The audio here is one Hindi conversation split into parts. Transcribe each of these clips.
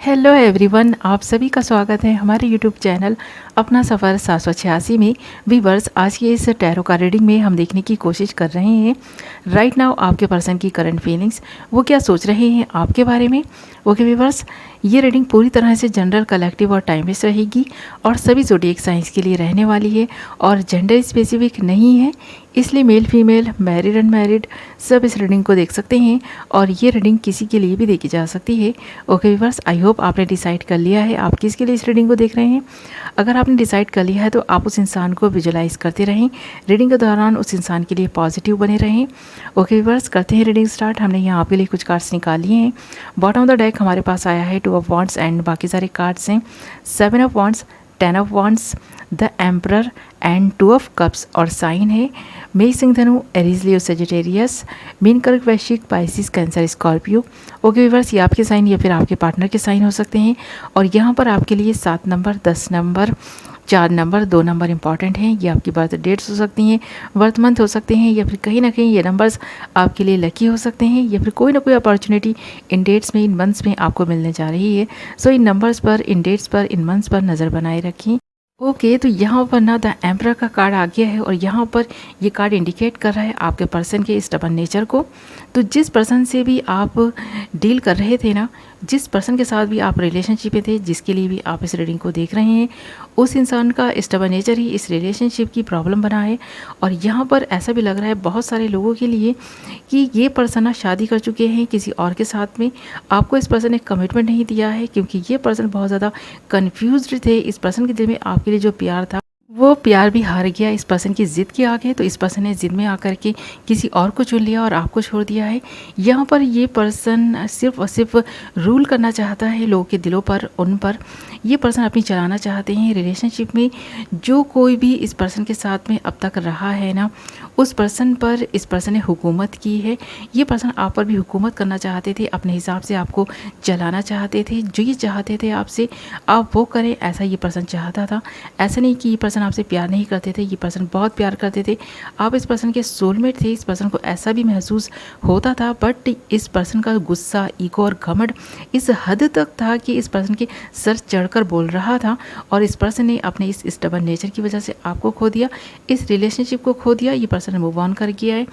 हेलो एवरीवन, आप सभी का स्वागत है हमारे यूट्यूब चैनल अपना सफ़र 786 में। व्यूअर्स, आज की इस टैरो का रीडिंग में हम देखने की कोशिश कर रहे हैं राइट नाउ आपके पर्सन की करंट फीलिंग्स, वो क्या सोच रहे हैं आपके बारे में। ओके व्यूअर्स, ये रीडिंग पूरी तरह से जनरल, कलेक्टिव और टाइमलेस रहेगी और सभी ज़ोडिएक साइंस के लिए रहने वाली है और जेंडर स्पेसिफिक नहीं है, इसलिए मेल फीमेल, मैरिड अनमैरिड सब इस रीडिंग को देख सकते हैं और ये रीडिंग किसी के लिए भी देखी जा सकती है। ओके व्यूअर्स, आई होप आपने डिसाइड कर लिया है आप किसके लिए इस रीडिंग को देख रहे हैं। अगर आपने डिसाइड कर लिया है तो आप उस इंसान को विजुलाइज करते रहें, रीडिंग के दौरान उस इंसान के लिए पॉजिटिव बने रहें। ओके व्यूअर्स, करते हैं रीडिंग स्टार्ट। हमने यहाँ आपके लिए कुछ कार्ड्स निकाल लिए हैं। बॉटम ऑफ द डेक हमारे पास आया है 2 ऑफ वॉन्ड्स एंड बाकी सारे कार्ड्स हैं 7 of wands, 10 of wands, the emperor and 2 of cups और साइन है मेष, सिंह, धनु, एरीज, लियो, सेजिटेरियस, मीन, कर्क, वृश्चिक, Pisces, cancer, Scorpio. Okay viewers, ये आपके साइन या फिर आपके पार्टनर के साइन हो सकते हैं और यहाँ पर आपके लिए 7 number, 10 number, 4 number, 2 number important हैं। ये आपकी बर्थ डेट्स हो सकती हैं, बर्थ मंथ हो सकते हैं या फिर कहीं ना कहीं ये नंबर्स आपके लिए लकी हो सकते हैं या फिर कोई ना कोई अपॉर्चुनिटी इन डेट्स में, इन मंथ्स में आपको मिलने जा रही है। सो इन नंबर्स पर, इन डेट्स पर, इन मंथ्स पर नज़र बनाए रखें। ओके, तो यहाँ पर ना द एम्परर का कार्ड आ गया है और यहाँ पर ये कार्ड इंडिकेट कर रहा है आपके पर्सन के स्टबर्न नेचर को। तो जिस पर्सन से भी आप डील कर रहे थे ना, जिस पर्सन के साथ भी आप रिलेशनशिप में थे, जिसके लिए भी आप इस रीडिंग को देख रहे हैं, उस इंसान का स्टबर्न नेचर ही इस रिलेशनशिप की प्रॉब्लम बना है। और यहाँ पर ऐसा भी लग रहा है बहुत सारे लोगों के लिए कि ये पर्सन ना शादी कर चुके हैं किसी और के साथ में, आपको इस पर्सन ने कमिटमेंट नहीं दिया है क्योंकि ये पर्सन बहुत ज़्यादा कन्फ्यूज्ड थे। इस पर्सन के दिल में आपके लिए जो प्यार था वो प्यार भी हार गया इस पर्सन की ज़िद के आगे। तो इस पर्सन ने ज़िद में आकर के किसी और को चुन लिया और आपको छोड़ दिया है। यहाँ पर ये पर्सन सिर्फ और सिर्फ रूल करना चाहता है लोगों के दिलों पर, उन पर ये पर्सन अपनी चलाना चाहते हैं रिलेशनशिप में। जो कोई भी इस पर्सन के साथ में अब तक रहा है ना, उस पर्सन पर इस पर्सन ने हुकूमत की है। ये पर्सन आप पर भी हुकूमत करना चाहते थे, अपने हिसाब से आपको चलाना चाहते थे। जो ये चाहते थे आपसे आप वो करें, ऐसा ये पर्सन चाहता था। ऐसा नहीं कि ये पर्सन आपसे प्यार नहीं करते थे, ये पर्सन बहुत प्यार करते थे, आप इस पर्सन के सोलमेट थे। इस पर्सन को ऐसा भी महसूस होता था, बट इस पर्सन का गुस्सा, ईगो और घमंड इस हद तक था कि इस पर्सन के सर चढ़कर बोल रहा था और इस पर्सन ने अपने इस स्टबर्न नेचर की वजह से आपको खो दिया, इस रिलेशनशिप को खो दिया। ये पर्सन मूव ऑन कर गया है।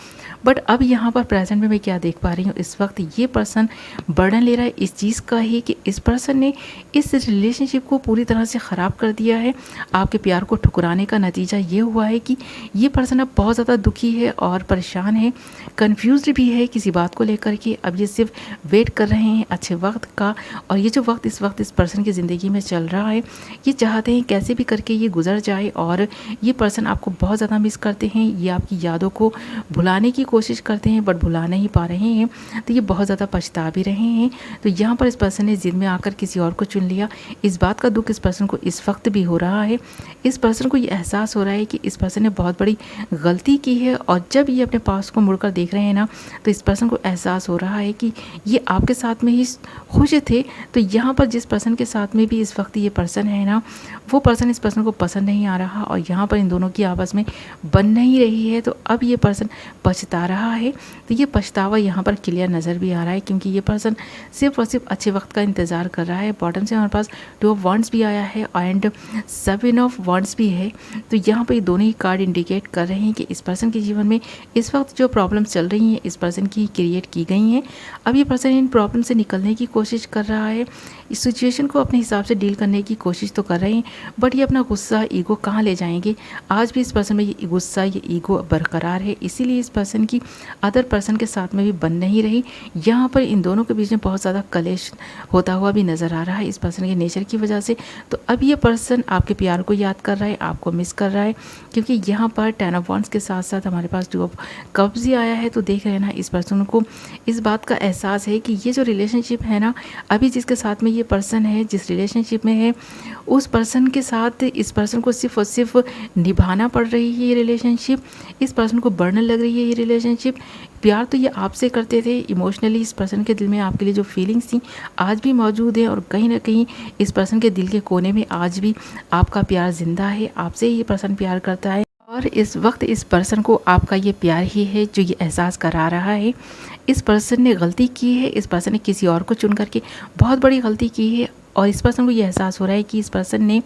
बट अब यहाँ पर प्रेजेंट में मैं क्या देख पा रही हूँ, इस वक्त ये पर्सन बर्डन ले रहा है इस चीज़ का ही कि इस पर्सन ने इस रिलेशनशिप को पूरी तरह से ख़राब कर दिया है। आपके प्यार को ठुकराने का नतीजा ये हुआ है कि ये पर्सन अब बहुत ज़्यादा दुखी है और परेशान है, कन्फ्यूज्ड भी है किसी बात को लेकर के। अब ये सिर्फ वेट कर रहे हैं अच्छे वक्त का और ये जो वक्त इस वक्त इस पर्सन की ज़िंदगी में चल रहा है, ये चाहते हैं कैसे भी करके ये गुजर जाए। और ये पर्सन आपको बहुत ज़्यादा मिस करते हैं, ये आपकी यादों को भुलाने की कोशिश करते हैं बट भुला नहीं पा रहे हैं। तो ये बहुत ज़्यादा पछता भी रहे हैं। तो यहाँ पर इस पर्सन ने जिद में आकर किसी और को चुन लिया। इस बात का दुख इस पर्सन को इस वक्त भी हो रहा है। इस पर्सन को ये एहसास हो रहा है कि इस पर्सन ने बहुत बड़ी गलती की है और जब ये अपने पास को मुड़कर देख रहे हैं ना, तो इस पर्सन को एहसास हो रहा है कि ये आपके साथ में ही खुश थे। तो यहाँ पर जिस पर्सन के साथ में भी इस वक्त ये पर्सन है ना, वो पर्सन इस पर्सन को पसंद नहीं आ रहा और यहाँ पर इन दोनों की आपस में बन नहीं रही है। तो अब ये पर्सन पछता रहा है। तो ये पछतावा यहाँ पर क्लियर नज़र भी आ रहा है क्योंकि ये पर्सन सिर्फ और सिर्फ अच्छे वक्त का इंतज़ार कर रहा है। बॉटम से हमारे पास 2 ऑफ वॉन्ड्स भी आया है एंड 7 ऑफ वॉन्ड्स भी है। तो यहाँ पर ये दोनों ही कार्ड इंडिकेट कर रहे हैं कि इस पर्सन के जीवन में इस वक्त जो प्रॉब्लम्स चल रही हैं इस पर्सन की क्रिएट की गई हैं। अब ये पर्सन इन प्रॉब्लम से निकलने की कोशिश कर रहा है, इस सिचुएशन को अपने हिसाब से डील करने की कोशिश तो कर रहे हैं, बट ये अपना गुस्सा, ईगो कहाँ ले जाएंगे। आज भी इस पर्सन में ये गुस्सा, ये ईगो बरकरार है, इसीलिए इस पर्सन की अदर पर्सन के साथ में भी बन नहीं रही। यहाँ पर इन दोनों के बीच में बहुत ज़्यादा कलेश होता हुआ भी नज़र आ रहा है इस पर्सन के नेचर की वजह से। तो अब ये पर्सन आपके प्यार को याद कर रहा है, आपको मिस कर रहा है क्योंकि यहाँ पर 10 ऑफ वॉन्ड्स के साथ साथ हमारे पास 2 ऑफ कप्स भी आया है। तो देख रहे हैं ना, इस पर्सन को इस बात का एहसास है कि ये जो रिलेशनशिप है ना, अभी जिसके साथ में ये पर्सन है, जिस रिलेशनशिप में है, उस पर्सन के साथ इस पर्सन को सिर्फ और सिर्फ निभाना पड़ रही है ये रिलेशनशिप। इस पर्सन को बढ़ने लग रही है ये रिलेशनशिप। प्यार तो ये आपसे करते थे, इमोशनली इस पर्सन के दिल में आपके लिए जो फीलिंग्स थी आज भी मौजूद है और कहीं ना कहीं इस पर्सन के दिल के कोने में आज भी आपका प्यार जिंदा है, आपसे ये पर्सन प्यार करता है। और इस वक्त इस पर्सन को आपका ये प्यार ही है जो ये एहसास करा रहा है। इस पर्सन ने गलती की है, इस पर्सन ने किसी और को चुन करके बहुत बड़ी गलती की है। और इस पर्सन को ये एहसास हो रहा है कि इस पर्सन ने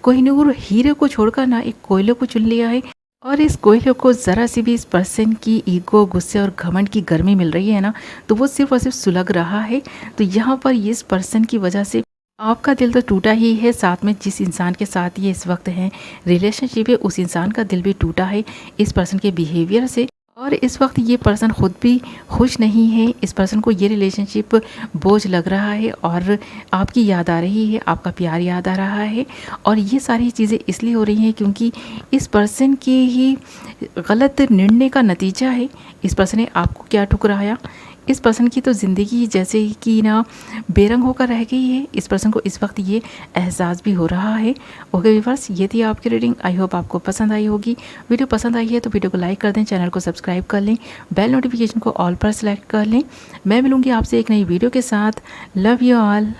कोहिनूर हीरे को छोड़कर ना एक कोयले को चुन लिया है। और इस कोयले को ज़रा सी भी इस पर्सन की ईगो, गुस्से और घमंड की गर्मी मिल रही है ना, तो वो सिर्फ और सिर्फ सुलग रहा है। तो यहाँ पर इस पर्सन की वजह से आपका दिल तो टूटा ही है, साथ में जिस इंसान के साथ ये इस वक्त है रिलेशनशिप है, उस इंसान का दिल भी टूटा है इस पर्सन के बिहेवियर से। और इस वक्त ये पर्सन खुद भी खुश नहीं है। इस पर्सन को ये रिलेशनशिप बोझ लग रहा है और आपकी याद आ रही है, आपका प्यार याद आ रहा है। और ये सारी चीज़ें इसलिए हो रही हैं क्योंकि इस पर्सन के ही गलत निर्णय का नतीजा है। इस पर्सन ने आपको क्या ठुकराया, इस पर्सन की तो ज़िंदगी जैसे कि ना बेरंग होकर रह गई है। इस पर्सन को इस वक्त ये एहसास भी हो रहा है। ओके व्यूअर्स, ये थी आपकी रीडिंग। आई होप आपको पसंद आई होगी। वीडियो पसंद आई है तो वीडियो को लाइक कर दें, चैनल को सब्सक्राइब कर लें, बेल नोटिफिकेशन को ऑल पर सेलेक्ट कर लें। मैं मिलूँगी आपसे एक नई वीडियो के साथ। Love you all.